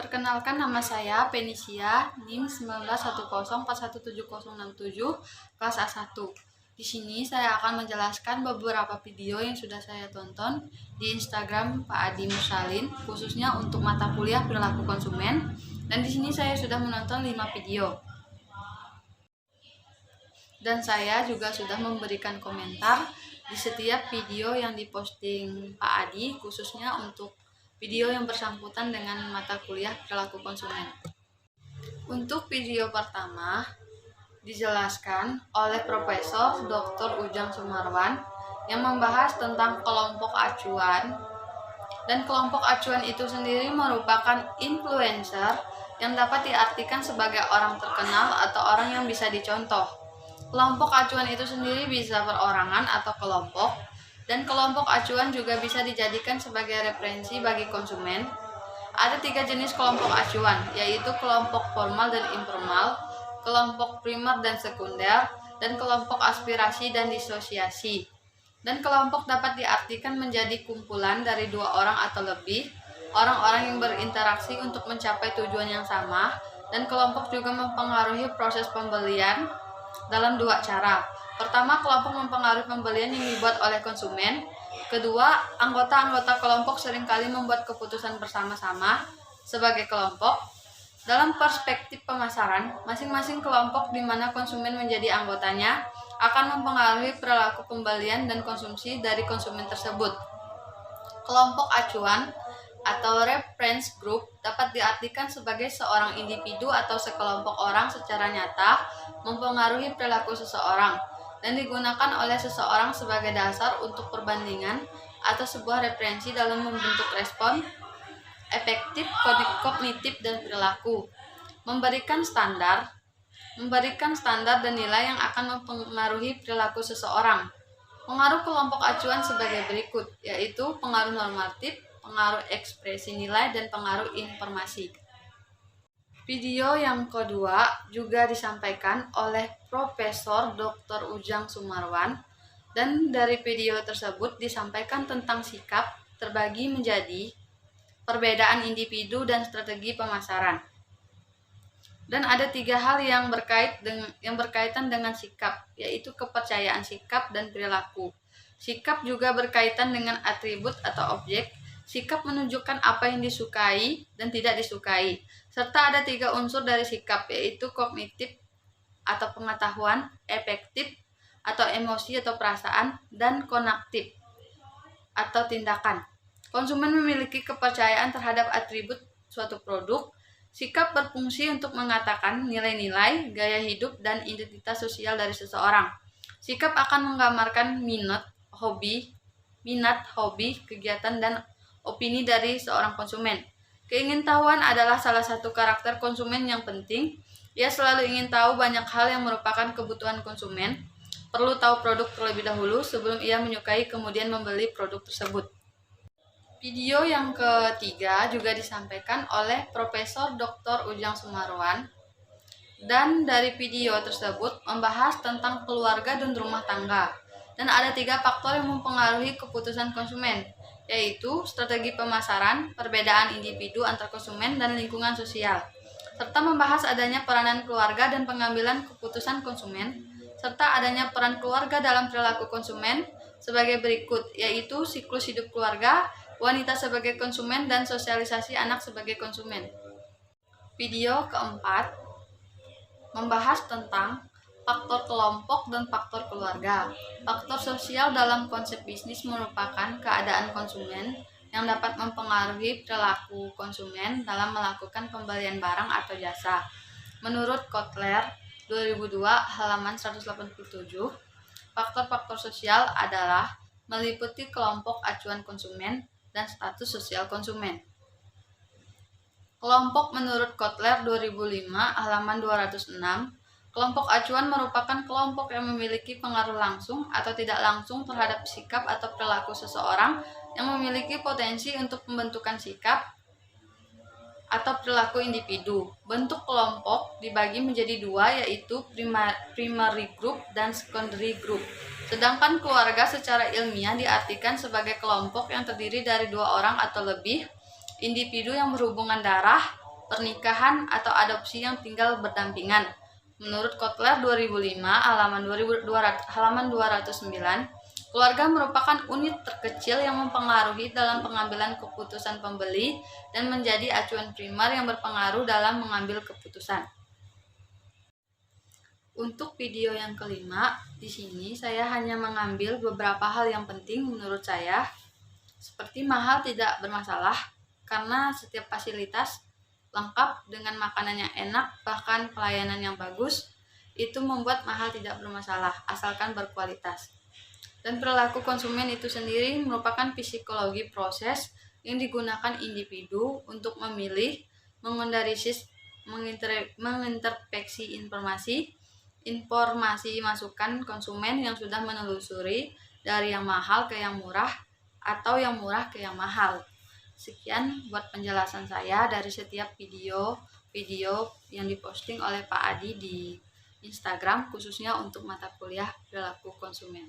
Perkenalkan, nama saya Penisia, NIM 1910417067, kelas A1. Di sini saya akan menjelaskan beberapa video yang sudah saya tonton di Instagram Pak Adi Mursalin, khususnya untuk mata kuliah perilaku konsumen. Dan di sini saya sudah menonton 5 video. Dan saya juga sudah memberikan komentar di setiap video yang diposting Pak Adi, khususnya untuk video yang bersangkutan dengan mata kuliah perilaku konsumen. Untuk video pertama dijelaskan oleh Profesor Dr. Ujang Sumarwan yang membahas tentang kelompok acuan. Dan kelompok acuan itu sendiri merupakan influencer yang dapat diartikan sebagai orang terkenal atau orang yang bisa dicontoh. Kelompok acuan itu sendiri bisa perorangan atau kelompok, dan kelompok acuan juga bisa dijadikan sebagai referensi bagi konsumen. Ada 3 jenis kelompok acuan, yaitu kelompok formal dan informal, kelompok primer dan sekunder, dan kelompok aspirasi dan disosiasi. Dan kelompok dapat diartikan menjadi kumpulan dari 2 orang atau lebih, orang-orang yang berinteraksi untuk mencapai tujuan yang sama, dan kelompok juga mempengaruhi proses pembelian dalam 2 cara. Pertama, kelompok mempengaruhi pembelian yang dibuat oleh konsumen. Kedua, anggota-anggota kelompok seringkali membuat keputusan bersama-sama sebagai kelompok. Dalam perspektif pemasaran, masing-masing kelompok di mana konsumen menjadi anggotanya akan mempengaruhi perilaku pembelian dan konsumsi dari konsumen tersebut. Kelompok acuan atau reference group dapat diartikan sebagai seorang individu atau sekelompok orang secara nyata mempengaruhi perilaku seseorang dan digunakan oleh seseorang sebagai dasar untuk perbandingan atau sebuah referensi dalam membentuk respon efektif kognitif dan perilaku. Memberikan standar dan nilai yang akan mempengaruhi perilaku seseorang. Pengaruh kelompok acuan sebagai berikut, yaitu pengaruh normatif, pengaruh ekspresi nilai, dan pengaruh informasi. Video yang kedua juga disampaikan oleh Profesor Dr. Ujang Sumarwan, dan dari video tersebut disampaikan tentang sikap terbagi menjadi perbedaan individu dan strategi pemasaran. Dan ada 3 hal yang berkaitan dengan sikap, yaitu kepercayaan sikap dan perilaku. Sikap juga berkaitan dengan atribut atau objek. Sikap menunjukkan apa yang disukai dan tidak disukai. Serta ada 3 unsur dari sikap, yaitu kognitif atau pengetahuan, efektif atau emosi atau perasaan, dan konaktif atau tindakan. Konsumen memiliki kepercayaan terhadap atribut suatu produk. Sikap berfungsi untuk mengatakan nilai-nilai, gaya hidup, dan identitas sosial dari seseorang. Sikap akan menggambarkan minat, hobi, kegiatan, dan opini dari seorang konsumen. Keingintahuan adalah salah satu karakter konsumen yang penting. Ia selalu ingin tahu banyak hal yang merupakan kebutuhan konsumen. Perlu tahu produk terlebih dahulu sebelum ia menyukai kemudian membeli produk tersebut. Video yang ketiga juga disampaikan oleh Profesor Dr. Ujang Sumarwan, dan dari video tersebut membahas tentang keluarga dan rumah tangga. Dan ada 3 faktor yang mempengaruhi keputusan konsumen, yaitu strategi pemasaran, perbedaan individu antar konsumen, dan lingkungan sosial. Serta membahas adanya peranan keluarga dan pengambilan keputusan konsumen, serta adanya peran keluarga dalam perilaku konsumen sebagai berikut, yaitu siklus hidup keluarga, wanita sebagai konsumen, dan sosialisasi anak sebagai konsumen. Video keempat membahas tentang faktor kelompok dan faktor keluarga. Faktor sosial dalam konsep bisnis merupakan keadaan konsumen yang dapat mempengaruhi perilaku konsumen dalam melakukan pembelian barang atau jasa. Menurut Kotler 2002 halaman 187, faktor-faktor sosial adalah meliputi kelompok acuan konsumen dan status sosial konsumen. Kelompok menurut Kotler 2005 halaman 206, kelompok acuan merupakan kelompok yang memiliki pengaruh langsung atau tidak langsung terhadap sikap atau perilaku seseorang yang memiliki potensi untuk pembentukan sikap atau perilaku individu. Bentuk kelompok dibagi menjadi 2, yaitu primary group dan secondary group. Sedangkan keluarga secara ilmiah diartikan sebagai kelompok yang terdiri dari 2 orang atau lebih individu yang berhubungan darah pernikahan atau adopsi yang tinggal berdampingan. Menurut Kotler 2005 halaman 209, keluarga merupakan unit terkecil yang mempengaruhi dalam pengambilan keputusan pembeli dan menjadi acuan primer yang berpengaruh dalam mengambil keputusan. Untuk video yang kelima, di sini saya hanya mengambil beberapa hal yang penting menurut saya, seperti mahal tidak bermasalah karena setiap fasilitas lengkap dengan makanan yang enak, bahkan pelayanan yang bagus, itu membuat mahal tidak bermasalah, asalkan berkualitas. Dan perilaku konsumen itu sendiri merupakan psikologi proses yang digunakan individu untuk memilih, menganalisis, menginterspeksi informasi masukan konsumen yang sudah menelusuri dari yang mahal ke yang murah atau yang murah ke yang mahal. Sekian buat penjelasan saya dari setiap video yang diposting oleh Pak Adi di Instagram, khususnya untuk mata kuliah perilaku konsumen.